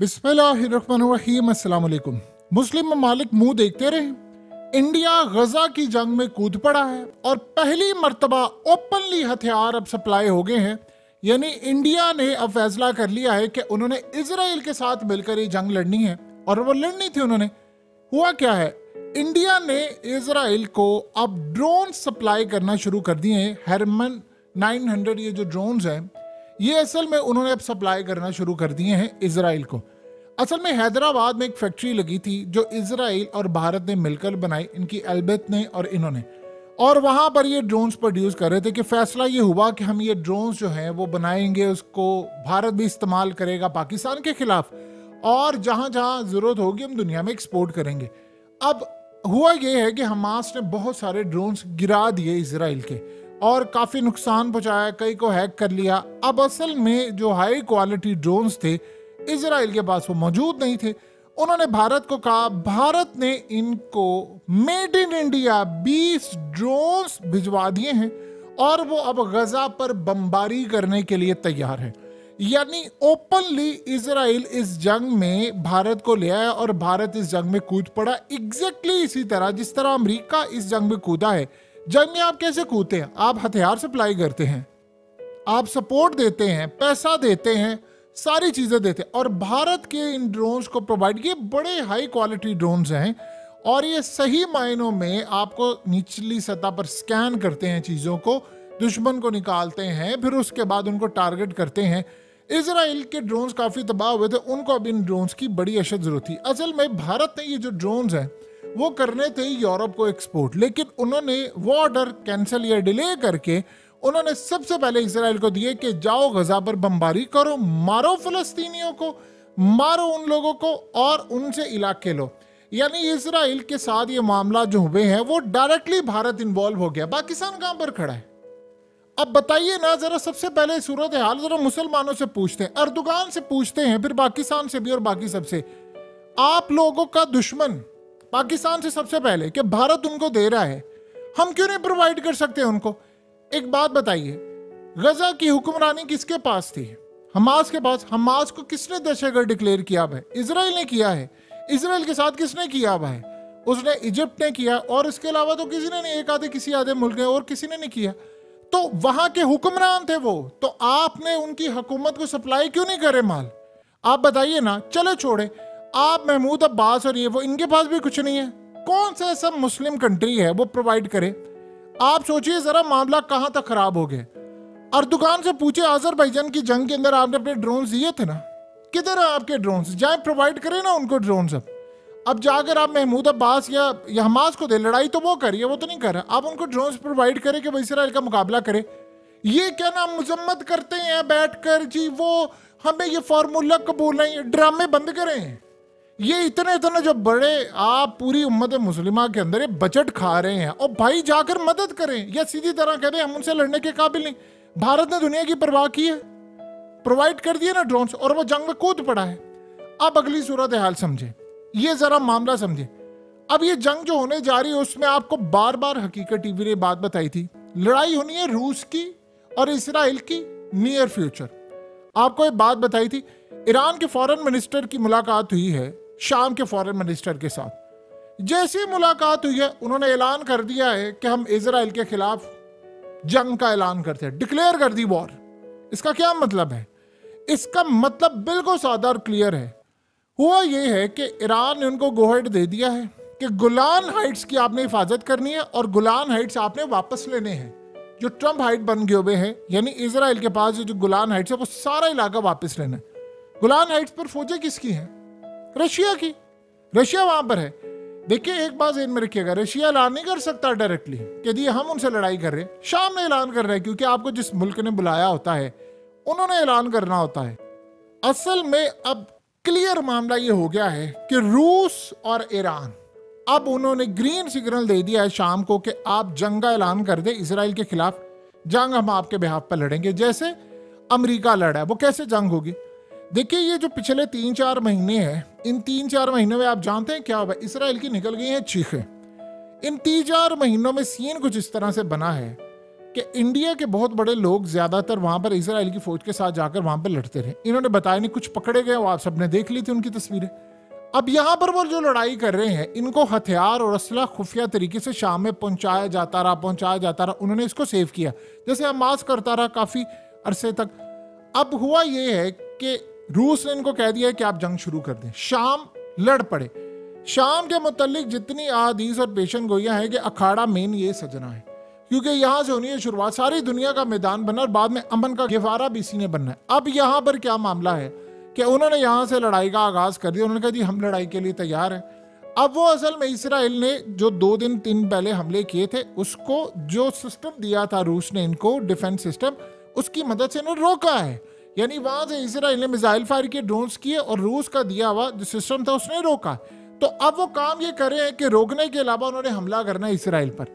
बिस्मिल्लाहिर्रहमानिर्रहीम। अस्सलाम वालेकुम। मुस्लिम ममालिक मुंह देखते रहे। इंडिया गजा की जंग में कूद पड़ा है और पहली मर्तबा ओपनली हथियार अब सप्लाई हो गए हैं। यानी इंडिया ने अब फैसला कर लिया है कि उन्होंने इजराइल के साथ मिलकर ये जंग लड़नी है, और वो लड़नी थी उन्होंने। हुआ क्या है, इंडिया ने इजराइल को अब ड्रोन सप्लाई करना शुरू कर दिए हैं। हेरमन 900 ये जो ड्रोन्स हैं, ये असल में उन्होंने अब सप्लाई करना शुरू कर दिए हैं इजराइल को। असल में हैदराबाद में एक फैक्ट्री लगी थी जो इजराइल और भारत ने मिलकर बनाई, इनकी एल्बेत ने और इन्होंने, और वहां पर ये ड्रोन्स प्रोड्यूस कर रहे थे। कि फैसला ये हुआ कि हम ये ड्रोन्स जो हैं वो बनाएंगे, उसको भारत भी इस्तेमाल करेगा पाकिस्तान के खिलाफ, और जहां जहां जरूरत होगी हम दुनिया में एक्सपोर्ट करेंगे। अब हुआ ये है कि हमास ने बहुत सारे ड्रोन्स गिरा दिए इजराइल के और काफी नुकसान पहुंचाया, कई को हैक कर लिया। अब असल में जो हाई क्वालिटी ड्रोन्स थे इजराइल के पास वो मौजूद नहीं थे। उन्होंने भारत को कहा, भारत ने इनको मेड इन इंडिया 20 ड्रोन्स भिजवा दिए हैं और वो अब गजा पर बमबारी करने के लिए तैयार है। यानी ओपनली इजराइल इस जंग में भारत को ले आया और भारत इस जंग में कूद पड़ा। एग्जैक्टली इसी तरह जिस तरह अमेरिका इस जंग में कूदा है। जंग में आप कैसे कूदते हैं? आप हथियार सप्लाई करते हैं, आप सपोर्ट देते हैं, पैसा देते हैं, सारी चीजें देते हैं। और भारत के इन ड्रोन्स को प्रोवाइड, ये बड़े हाई क्वालिटी ड्रोन्स हैं और ये सही मायनों में आपको निचली सतह पर स्कैन करते हैं, चीजों को, दुश्मन को निकालते हैं, फिर उसके बाद उनको टारगेट करते हैं। इजराइल के ड्रोन्स काफी तबाह हुए थे, उनको अब इन ड्रोन्स की बड़ी अशद जरूरत थी। असल में भारत ने ये जो ड्रोन्स हैं वो करने थे यूरोप को एक्सपोर्ट, लेकिन उन्होंने वो ऑर्डर कैंसिल या डिले करके उन्होंने सबसे पहले इजराइल को दिए कि जाओ गजा पर बमबारी करो, मारो फिलिस्तीनियों को, मारो उन लोगों को और उनसे इलाके लो। यानी इजराइल के साथ ये मामला जो हुए हैं वो डायरेक्टली भारत इन्वॉल्व हो गया। पाकिस्तान कहां पर खड़ा है? अब बताइए ना जरा। सबसे पहले सूरत हाल जरा मुसलमानों से पूछते हैं, अर्दुगान से पूछते हैं, फिर पाकिस्तान से भी और बाकी सबसे। आप लोगों का दुश्मन पाकिस्तान से सबसे पहले कि भारत उनको दे रहा है, हम क्यों नहीं प्रोवाइड कर सकते उनको? एक बात बताइए, गजा की हुक्मरानी किसके पास थी? हमास के पास। हमास को किसने दहशतगर्द डिक्लेयर किया है? इजराइल ने किया है। इजराइल के साथ किसने किया है? उसने इजिप्ट ने किया, और इसके अलावा तो किसी ने नहीं, एक आधे किसी आधे मुल्क ने, और किसी ने नहीं किया। तो वहां के हुक्मरान थे वो, तो आपने उनकी हुकूमत को सप्लाई क्यों नहीं करे माल? आप बताइए ना। चले छोड़े, आप महमूद अब्बास और ये वो, इनके पास भी कुछ नहीं है। कौन सा ऐसा मुस्लिम कंट्री है वो प्रोवाइड करे? आप सोचिए जरा मामला कहां तक खराब हो गया। अर्दुगान से पूछे, अजरबैजान की जंग के अंदर आपने अपने ड्रोन्स दिए थे ना, किधर है आपके ड्रोन्स? जाए प्रोवाइड करें ना उनको ड्रोन्स। अब जाकर आप महमूद अब्बास या हमास को दे, लड़ाई तो वो करिए, वो तो नहीं कर रहा। आप उनको ड्रोन्स प्रोवाइड करें कि वो इजराइल का मुकाबला करे। ये क्या ना मजम्मत करते हैं बैठकर जी, वो हमें ये फार्मूला कबूल नहीं, ड्रामे बंद करें। ये इतने इतने जो बड़े आप पूरी उम्मत मुस्लिमा के अंदर बजट खा रहे हैं, और भाई जाकर मदद करें, या सीधी तरह कह दें हम उनसे लड़ने के काबिल नहीं। भारत ने दुनिया की परवाह की है, प्रोवाइड कर दिए ना ड्रोन्स, और वो जंग में कूद पड़ा है। अब अगली सूरत हाल समझे, ये जरा मामला समझे। अब ये जंग जो होने जा रही है उसमें आपको बार बार हकीकत टीवी ने बात बताई थी, लड़ाई होनी है रूस की और इसराइल की नियर फ्यूचर। आपको एक बात बताई थी, ईरान के फॉरेन मिनिस्टर की मुलाकात हुई है शाम के फॉरेन मिनिस्टर के साथ। जैसी मुलाकात हुई है उन्होंने ऐलान कर दिया है कि हम इजराइल के खिलाफ जंग का ऐलान करते हैं, डिक्लेयर कर दी वॉर। इसका क्या मतलब है? इसका मतलब बिल्कुल सादा और क्लियर है। हुआ यह है कि ईरान ने उनको गोहेड दे दिया है कि गोलान हाइट्स की आपने हिफाजत करनी है और गोलान हाइट्स आपने वापस लेने हैं। जो ट्रम्प हाइट बन गए हुए हैं, यानी इजराइल के पास जो गोलान हाइट्स है वो सारा इलाका वापस लेना है। गोलान हाइट्स पर फौजें किसकी हैं? रशिया की। रशिया वहां पर है। देखिए एक बात ध्यान में रखिएगा, रशिया ऐलान नहीं कर सकता डायरेक्टली कि जी हम उनसे लड़ाई कर रहे हैं। शाम में ऐलान कर रहे हैं, क्योंकि आपको जिस मुल्क ने बुलाया होता है उन्होंने ऐलान करना होता है। असल में अब क्लियर मामला ये हो गया है कि रूस और ईरान, अब उन्होंने ग्रीन सिग्नल दे दिया है शाम को कि आप जंग का ऐलान कर दे इजराइल के खिलाफ। जंग हम आपके बिहाफ पर लड़ेंगे, जैसे अमेरिका लड़ा है। वो कैसे जंग होगी? देखिए ये जो पिछले 3-4 महीने हैं, इन 3-4 महीनों में आप जानते हैं क्या हुआ? इसराइल की निकल गई हैं चीखें। इन 3-4 महीनों में सीन कुछ इस तरह से बना है कि इंडिया के बहुत बड़े लोग ज्यादातर वहां पर इजराइल की फौज के साथ जाकर वहां पर लड़ते रहे। इन्होंने बताया नहीं, कुछ पकड़े गए, वो आप सबने देख ली थी उनकी तस्वीरें। अब यहां पर वो जो लड़ाई कर रहे हैं, इनको हथियार और असला खुफिया तरीके से शाम में पहुंचाया जाता रहा। उन्होंने इसको सेव किया, जैसे हमास करता रहा काफी अरसे तक। अब हुआ ये है कि रूस ने इनको कह दिया कि आप जंग शुरू कर दें। शाम लड़ पड़े। शाम के मुतालिक जितनी अहादीस और पेशन गोइयां हैं कि अखाड़ा मेन ये सजना है, क्योंकि यहां से होनी है शुरुआत, सारी दुनिया का मैदान बनना और बाद में अमन का गहवारा भी इसी ने बनना है। अब यहां पर क्या मामला है कि उन्होंने यहां से लड़ाई का आगाज कर दिया। उन्होंने कहा जी हम लड़ाई के लिए तैयार हैं। अब वो असल में इसराइल ने जो 2 दिन 3 पहले हमले किए थे, उसको जो सिस्टम दिया था रूस ने इनको, डिफेंस सिस्टम, उसकी मदद से इन्होंने रोका है। यानी वहां से इसराइल ने मिसाइल फायर किए, ड्रोन्स किए, और रूस का दिया हुआ जो सिस्टम था उसने रोका। तो अब वो काम ये कर रहे हैं कि रोकने के अलावा उन्होंने हमला करना है इसराइल पर।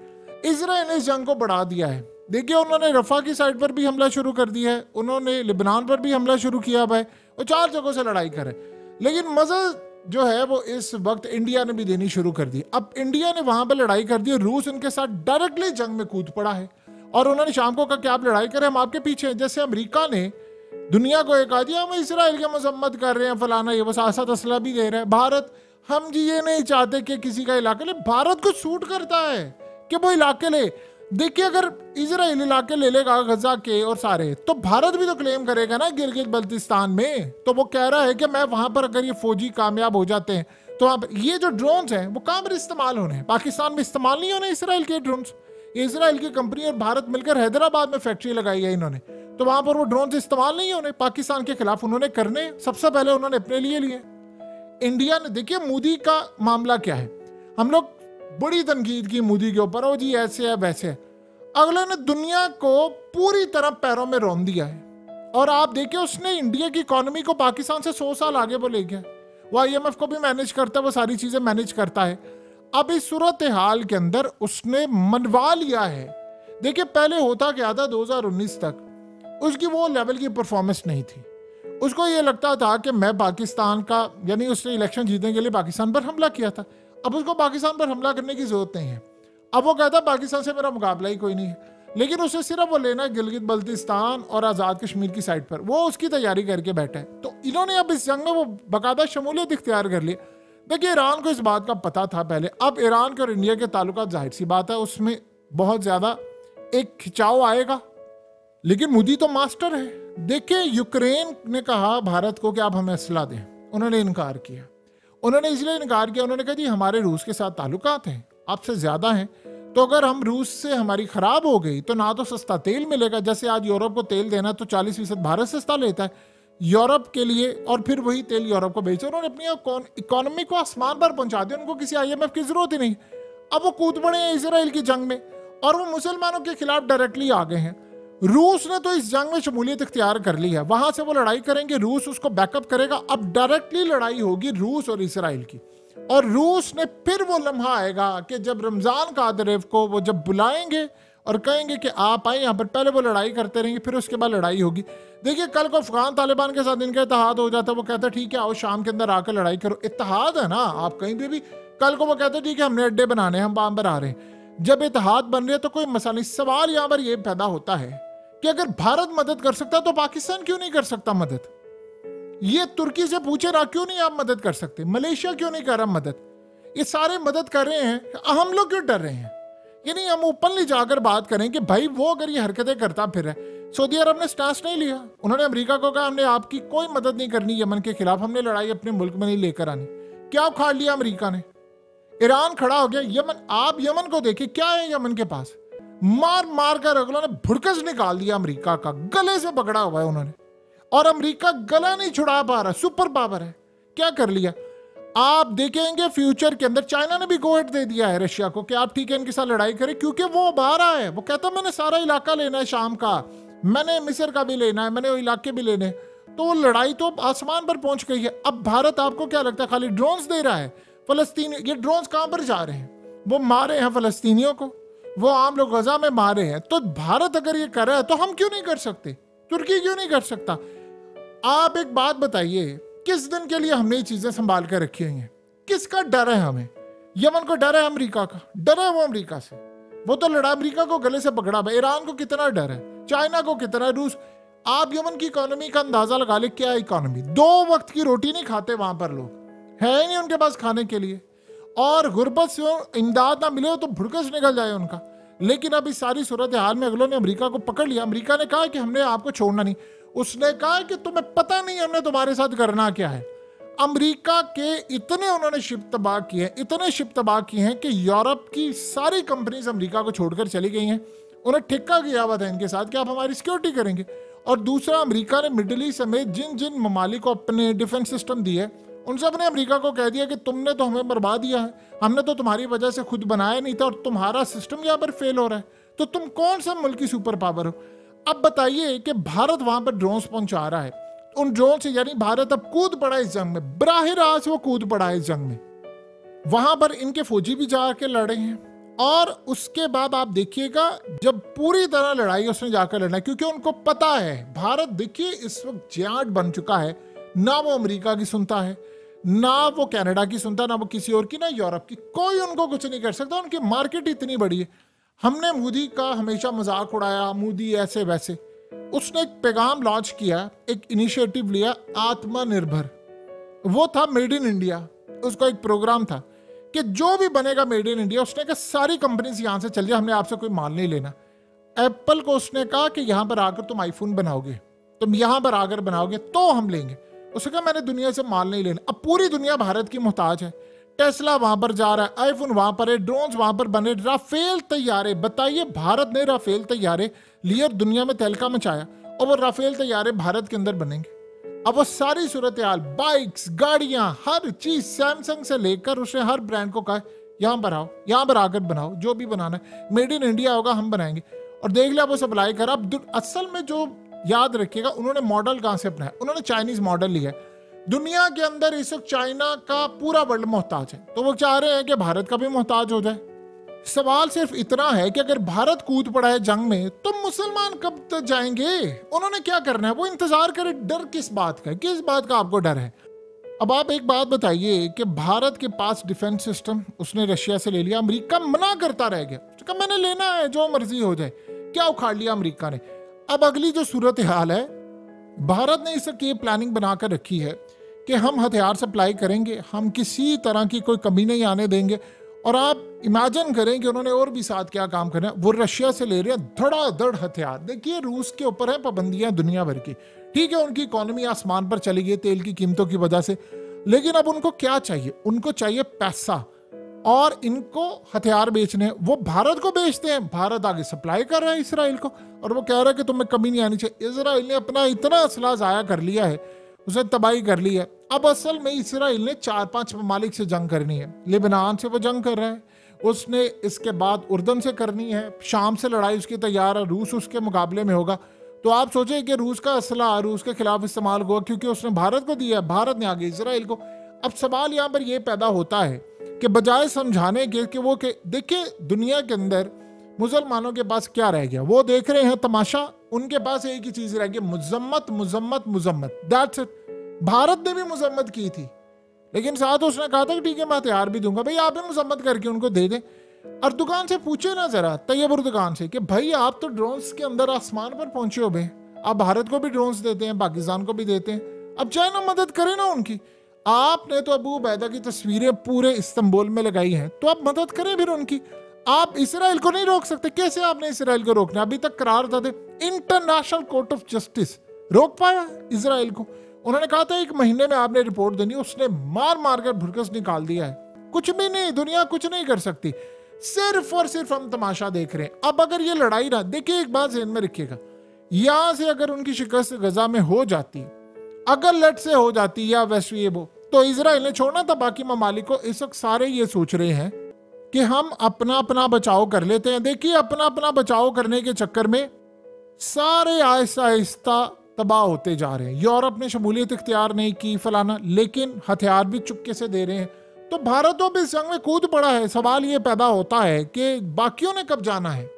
इसराइल ने इस जंग को बढ़ा दिया है। देखिए उन्होंने रफा की साइड पर भी हमला शुरू कर दिया है, उन्होंने लिबनान पर भी हमला शुरू किया है, वो 4 जगहों से लड़ाई करे। लेकिन मजा जो है वो इस वक्त इंडिया ने भी देनी शुरू कर दी। अब इंडिया ने वहां पर लड़ाई कर दी, रूस उनके साथ डायरेक्टली जंग में कूद पड़ा है। और उन्होंने शाम को कहा कि आप लड़ाई करें, हम आपके पीछे हैं। जैसे अमेरिका ने दुनिया को एक कहा दिया हम इसराइल की मजम्मत कर रहे हैं, फलाना, ये बस आसाद असला भी दे रहे हैं। भारत, हम जी ये नहीं चाहते कि किसी का इलाका ले। भारत को सूट करता है कि वो इलाके ले। देखिए अगर इजराइल इलाके ले लेगा गजा के और सारे, तो भारत भी तो क्लेम करेगा ना गिलगित बल्तिस्तान में। तो वो कह रहा है कि मैं वहां पर, अगर ये फौजी कामयाब हो जाते हैं तो अब ये जो ड्रोन्स हैं वो कहां पर इस्तेमाल होने हैं? पाकिस्तान में इस्तेमाल नहीं होने इसराइल के ड्रोन्स। इसराइल की कंपनी और भारत मिलकर हैदराबाद में फैक्ट्री लगाई है इन्होंने, तो वहां पर वो ड्रोन्स इस्तेमाल नहीं होने। पाकिस्तान के खिलाफ उन्होंने करने, सबसे पहले उन्होंने अपने लिए लिए। इंडिया ने, देखिए मोदी का मामला क्या है, हम लोग बड़ी तनकीद की मोदी के ऊपर, ओ जी ऐसे है वैसे है। अगले ने दुनिया को पूरी तरह पैरों में रौंद दिया है। और आप देखिए उसने इंडिया की इकोनॉमी को पाकिस्तान से 100 साल आगे वो ले गया। वो IMF को भी मैनेज करता है, वो सारी चीजें मैनेज करता है। अब इस सूरत हाल के अंदर उसने मनवा लिया है। देखिए पहले होता क्या था, 2019 तक उसकी वो लेवल की परफॉर्मेंस नहीं थी। उसको ये लगता था कि मैं पाकिस्तान का, यानी उसने इलेक्शन जीतने के लिए पाकिस्तान पर हमला किया था। अब उसको पाकिस्तान पर हमला करने की जरूरत नहीं है। अब वो कहता पाकिस्तान से मेरा मुकाबला ही कोई नहीं है। लेकिन उसे सिर्फ वो लेना गिलगित बल्तिस्तान और आज़ाद कश्मीर की साइड पर, वो उसकी तैयारी करके बैठा है। तो इन्होंने अब इस जंग में वो बाकायदा शमूलियत इख्तियार कर ली। देखिए ईरान को इस बात का पता था पहले। अब ईरान के और इंडिया के ताल्लुकात जाहिर सी बात है उसमें बहुत ज्यादा एक खिंचाव आएगा। लेकिन मोदी तो मास्टर है। देखिए यूक्रेन ने कहा भारत को कि आप हमें असला दें, उन्होंने इनकार किया। उन्होंने इसलिए इनकार किया, उन्होंने कहा जी हमारे रूस के साथ ताल्लुकात हैं, आपसे ज्यादा हैं, तो अगर हम रूस से हमारी खराब हो गई तो ना तो सस्ता तेल मिलेगा। जैसे आज यूरोप को तेल देना तो 40% भारत सस्ता लेता है यूरोप के लिए, और फिर वही तेल यूरोप को बेचे। उन्होंने अपनी इकोनॉमी को आसमान पर पहुंचा दिया, उनको किसी IMF की जरूरत ही नहीं। अब वो कूद पड़े हैं इसराइल की जंग में, और वो मुसलमानों के खिलाफ डायरेक्टली आ गए हैं। रूस ने तो इस जंग में शमूलियत इख्तियार कर ली है, वहां से वो लड़ाई करेंगे, रूस उसको बैकअप करेगा। अब डायरेक्टली लड़ाई होगी रूस और इसराइल की। और रूस ने फिर वो लम्हा आएगा कि जब रमजान कादिर को वो जब बुलाएंगे और कहेंगे कि आप आए यहाँ पर, पहले वो लड़ाई करते रहेंगे, फिर उसके बाद लड़ाई होगी। देखिए कल को अफगान तालिबान के साथ इनका इत्तेहाद हो जाता है, वो कहता है ठीक है आओ शाम के अंदर आकर लड़ाई करो। इत्तेहाद है ना, आप कहीं पे भी, कल को वो कहते हैं ठीक है हमने अड्डे बनाने हैं, हम वहां पर आ रहे हैं। जब इत्तेहाद बन रहे हैं तो कोई मसला नहीं। सवाल यहाँ पर यह पैदा होता है कि अगर भारत मदद कर सकता तो पाकिस्तान क्यों नहीं कर सकता मदद? ये तुर्की से पूछे ना, क्यों नहीं आप मदद कर सकते? मलेशिया क्यों नहीं कर रहा मदद? ये सारे मदद कर रहे हैं, हम लोग क्यों डर रहे हैं? यानी हम ओपनली जाकर बात करें कि भाई वो अगर ये हरकतें करता फिर है। सऊदी अरब ने स्टैंड नहीं लिया, उन्होंने अमेरिका को कहा हमने आपकी कोई मदद नहीं करनी यमन के खिलाफ, हमने लड़ाई अपने मुल्क में नहीं लेकर आनी। क्या उखाड़ लिया अमेरिका ने? ईरान खड़ा हो गया। यमन, आप यमन को देखिए क्या है यमन के पास, मार मार कर अगलों ने भुड़कस निकाल दिया अमेरिका का, गले से पकड़ा हुआ है उन्होंने। और अमेरिका गला नहीं छुड़ा पा रहा, सुपर पावर है। क्या कर लिया आप देखेंगे फ्यूचर के अंदर। चाइना ने भी गोहेड दे दिया है रशिया को कि आप ठीक है इनके साथ लड़ाई करें, क्योंकि वो बाहर है। वो कहता मैंने सारा इलाका लेना है शाम का, मैंने मिस्र का भी लेना है, मैंने वो इलाके भी लेने। तो वो लड़ाई तो आसमान पर पहुंच गई है। अब भारत आपको क्या लगता है खाली ड्रोन्स दे रहा है? फलस्तीन, ये ड्रोन्स कहां पर जा रहे हैं? वो मारे हैं फलस्तीनियों को, वो आम लोग गजा में मारे हैं। तो भारत अगर ये कर रहा है तो हम क्यों नहीं कर सकते? तुर्की क्यों नहीं कर सकता? आप एक बात बताइए, किस दिन के लिए हमने ये चीजें संभाल कर रखी हुई हैं? किसका डर है हमें? यमन को डर है अमेरिका का, डर है वो अमेरिका से। वो तो लड़ा अमेरिका को गले से पकड़ा हुआ। ईरान को कितना डर है, चाइना को कितना है, रूस। आप यमन की इकोनॉमी का अंदाजा लगा ले, क्या इकोनॉमी। 2 वक्त की रोटी नहीं खाते वहां पर लोग, है ही नहीं उनके पास खाने के लिए, और गुर्बत से इमदाद ना मिले तो भुड़कस निकल जाए उनका। लेकिन अब इस सारी सूरत हाल में अगलों ने अमेरिका को पकड़ लिया। अमेरिका ने कहा कि हमने आपको छोड़ना नहीं। उसने कहा कि तुम्हें पता नहीं हमने तुम्हारे साथ करना क्या है। अमेरिका के इतने उन्होंने शिप तबाह किए, इतने शिप तबाह किए हैं कि यूरोप की सारी कंपनीज अमेरिका को छोड़कर चली गई हैं। उन्हें ठेका किया हुआ था इनके साथ कि आप हमारी सिक्योरिटी करेंगे। और दूसरा, अमेरिका ने मिडिल ईस्ट समेत जिन जिन ममालिक को अपने डिफेंस सिस्टम दिए, उन सब ने अमेरिका को कह दिया कि तुमने तो हमें बर्बाद दिया है, हमने तो तुम्हारी वजह से खुद बनाया नहीं था और तुम्हारा सिस्टम यहाँ पर फेल हो रहा है, तो तुम कौन सा मुल्क की सुपर पावर हो। अब बताइए कि भारत वहां पर ड्रोन्स पहुंचा रहा है, उन ड्रोन से, यानी भारत अब कूद पड़ा इस जंग में, बराह रास्त वो कूद पड़ा है इस जंग में। वहां पर इनके फौजी भी जाकर लड़े हैं। और उसके बाद आप देखिएगा जब पूरी तरह लड़ाई उसने जाकर लड़ना, क्योंकि उनको पता है भारत, देखिए इस वक्त जियाड बन चुका है, ना वो अमेरिका की सुनता है, ना वो कनाडा की सुनता, ना वो किसी और की, ना यूरोप की, कोई उनको कुछ नहीं कर सकता। उनकी मार्केट इतनी बड़ी है। हमने मोदी का हमेशा मजाक उड़ाया, मोदी ऐसे वैसे। उसने एक पैगाम लॉन्च किया, एक इनिशिएटिव लिया, आत्मनिर्भर। वो था मेड इन इंडिया। उसका एक प्रोग्राम था कि जो भी बनेगा मेड इन इंडिया, उसने कहा सारी कंपनीज यहां से चल जाए, हमने आपसे कोई माल नहीं लेना। एप्पल को उसने कहा कि यहां पर आकर तुम आईफोन बनाओगे, तुम यहां पर आकर बनाओगे तो हम लेंगे। उसने कहा मैंने दुनिया से माल नहीं लेना। अब पूरी दुनिया भारत की मोहताज है। टेस्ला वहां पर जा रहा है, आईफोन वहां पर है, ड्रोन्स वहां पर बने, राफेल तैयारे। बताइए, भारत ने राफेल तैयारे लिए और दुनिया में तहलका मचाया, और वो राफेल तैयारे भारत के अंदर बनेंगे। अब वो सारी सूरत हाल, बाइक्स, गाड़ियां, हर चीज, सैमसंग से लेकर उसने हर ब्रांड को कहा यहां पर आओ, यहां पर आकर बनाओ, जो भी बनाना है मेड इन इंडिया होगा, हम बनाएंगे। और देख लिया वो सप्लाई करा। अब असल में जो याद रखिएगा, उन्होंने मॉडल कहां से अपनाया, उन्होंने चाइनीज मॉडल लिया। दुनिया के अंदर इस वक्त चाइना का पूरा वर्ल्ड मोहताज है, तो वो चाह रहे हैं कि भारत का भी मोहताज हो जाए। सवाल सिर्फ इतना है कि अगर भारत कूद पड़ा है जंग में, तो मुसलमान कब तक जाएंगे। उन्होंने क्या करना है, वो इंतजार करे। डर किस बात का, किस बात का आपको डर है। अब आप एक बात बताइए कि भारत के पास डिफेंस सिस्टम उसने रशिया से ले लिया, अमेरिका मना करता रह गया, उसने कहा मैंने लेना है, जो मर्जी हो जाए। क्या उखाड़ लिया अमेरिका ने। अब अगली जो सूरत हाल है, भारत ने इसकी प्लानिंग बनाकर रखी है कि हम हथियार सप्लाई करेंगे, हम किसी तरह की कोई कमी नहीं आने देंगे। और आप इमेजिन करें कि उन्होंने और भी साथ क्या काम करना है। वो रशिया से ले रहे हैं धड़ाधड़ हथियार। देखिए, रूस के ऊपर है पाबंदियां दुनिया भर की, ठीक है, उनकी इकोनॉमी आसमान पर चली गई तेल की कीमतों की वजह से, लेकिन अब उनको क्या चाहिए, उनको चाहिए पैसा, और इनको हथियार बेचने। वो भारत को बेचते हैं, भारत आगे सप्लाई कर रहा है इसराइल को, और वो कह रहा है कि तुम्हें कमी नहीं आनी चाहिए। इसराइल ने अपना इतना असला जाया कर लिया है, उसे तबाही कर ली है। अब असल में इसराइल ने 4-5 ममालिक से जंग करनी है। लेबनान से वो जंग कर रहा है, उसने इसके बाद उर्दन से करनी है, शाम से लड़ाई उसकी तैयार है, रूस उसके मुकाबले में होगा। तो आप सोचें कि रूस का असला रूस के खिलाफ इस्तेमाल हुआ, क्योंकि उसने भारत को दिया, भारत ने आगे इसराइल को। अब सवाल यहाँ पर यह पैदा होता है कि बजाय समझाने के कि वो के देखिए दुनिया के अंदर मुसलमानों के पास क्या रह गया, वो देख रहे हैं तमाशा। उनके पास एक ही चीज रह गई, मुजम्मत मुजम्मत मुजम्मत, दैट्स इट। भारत ने भी मुजम्मत की थी, लेकिन साथ उसने कहा था कि ठीक है मैं हथियार भी दूंगा, भाई आप भी मुजम्मत करके उनको दे दें। और दुकान से पूछे ना जरा, तैयबुर दुकान से, कि भाई आप तो ड्रोन्स के अंदर आसमान पर पहुंचे हो भाई, आप भारत को भी ड्रोन्स देते हैं, पाकिस्तान को भी देते हैं, अब चाइना मदद करे ना उनकी। आपने तो अबू उबैदा की तस्वीरें पूरे इस्तांबुल में लगाई हैं, तो आप मदद करें फिर उनकी। आप इसराइल को नहीं रोक सकते। कैसे आपने इसराइल को रोकना, अभी तक करार था, इंटरनेशनल कोर्ट ऑफ जस्टिस रोक पाया इसराइल को। उन्होंने कहा था 1 महीने में आपने रिपोर्ट देनी, उसने मार मार कर भुरकस निकाल दिया है। कुछ भी नहीं, दुनिया कुछ नहीं कर सकती, सिर्फ और सिर्फ हम तमाशा देख रहे हैं। अब अगर ये लड़ाई ना, देखिए एक बात ध्यान में रखिएगा, यहां से अगर उनकी शिकस्त गजा में हो जाती, अगर लट से हो जाती या वैसे ये वो, तो इसराइल ने छोड़ना था बाकी ममालिक को। इस वक्त सारे ये सोच रहे हैं कि हम अपना अपना बचाव कर लेते हैं। देखिए, अपना अपना बचाव करने के चक्कर में सारे आहिस्ता आहिस्ता तबाह होते जा रहे हैं। यूरोप ने शमूलियत इख्तियार नहीं की फलाना, लेकिन हथियार भी चुपके से दे रहे हैं। तो भारत तो भी इस जंग में कूद पड़ा है। सवाल ये पैदा होता है कि बाकियों ने कब जाना है।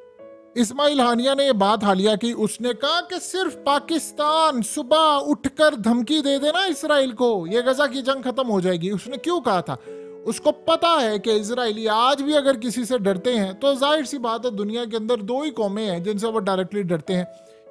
इस्माइल हानिया ने ये बात हालिया की, उसने कहा कि सिर्फ पाकिस्तान सुबह उठकर धमकी दे देना इसराइल को, ये गजा की जंग खत्म हो जाएगी। उसने क्यों कहा था? उसको पता है कि इजरायली आज भी अगर किसी से डरते हैं तो जाहिर सी बात है दुनिया के अंदर दो ही कौमें हैं जिनसे वो डायरेक्टली डरते हैं,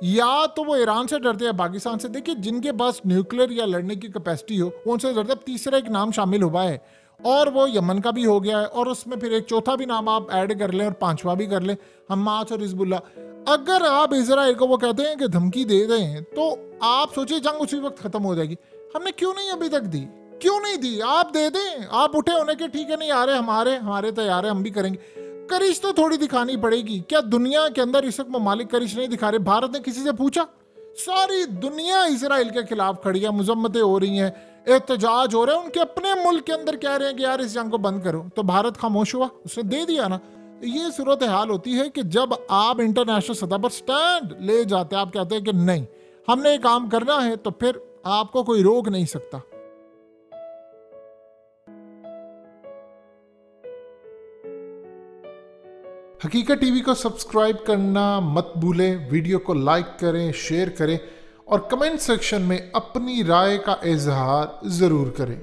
या तो वो ईरान से डरते हैं, पाकिस्तान से। देखिए जिनके पास न्यूक्लियर या लड़ने की कैपेसिटी हो वो उनसे डरते हैं। तीसरा एक नाम शामिल हुआ है और वो यमन का भी हो गया है, और उसमें फिर एक चौथा भी नाम आप ऐड कर लें और पांचवा भी कर लें, हमास और हिजबुल्ला। अगर आप इजराइल को वो कहते हैं कि धमकी दे रहे हैं तो आप सोचिए जंग उसी वक्त खत्म हो जाएगी। हमने क्यों नहीं अभी तक दी, क्यों नहीं दी? आप दे दें, आप उठे होने के, ठीक है नहीं आ रहे हमारे तैयार है, हम भी करेंगे। करिश तो थोड़ी दिखानी पड़ेगी। क्या दुनिया के अंदर इस वक्त ममालिक करिश नहीं दिखा रहे? भारत ने किसी से पूछा? सारी दुनिया इजराइल के खिलाफ खड़ी है, मुजम्मतें हो रही हैं, एहतजाज हो रहे हैं, उनके अपने मुल्क के अंदर कह रहे हैं कि यार इस जंग को बंद करो, तो भारत खामोश हुआ, उसने दे दिया ना। ये सूरत हाल होती है कि जब आप इंटरनेशनल सतह पर स्टैंड ले जाते हैं, आप कहते हैं कि नहीं हमने ये काम करना है, तो फिर आपको कोई रोक नहीं सकता। हकीकत टीवी को सब्सक्राइब करना मत भूलें, वीडियो को लाइक करें, शेयर करें और कमेंट सेक्शन में अपनी राय का इजहार जरूर करें।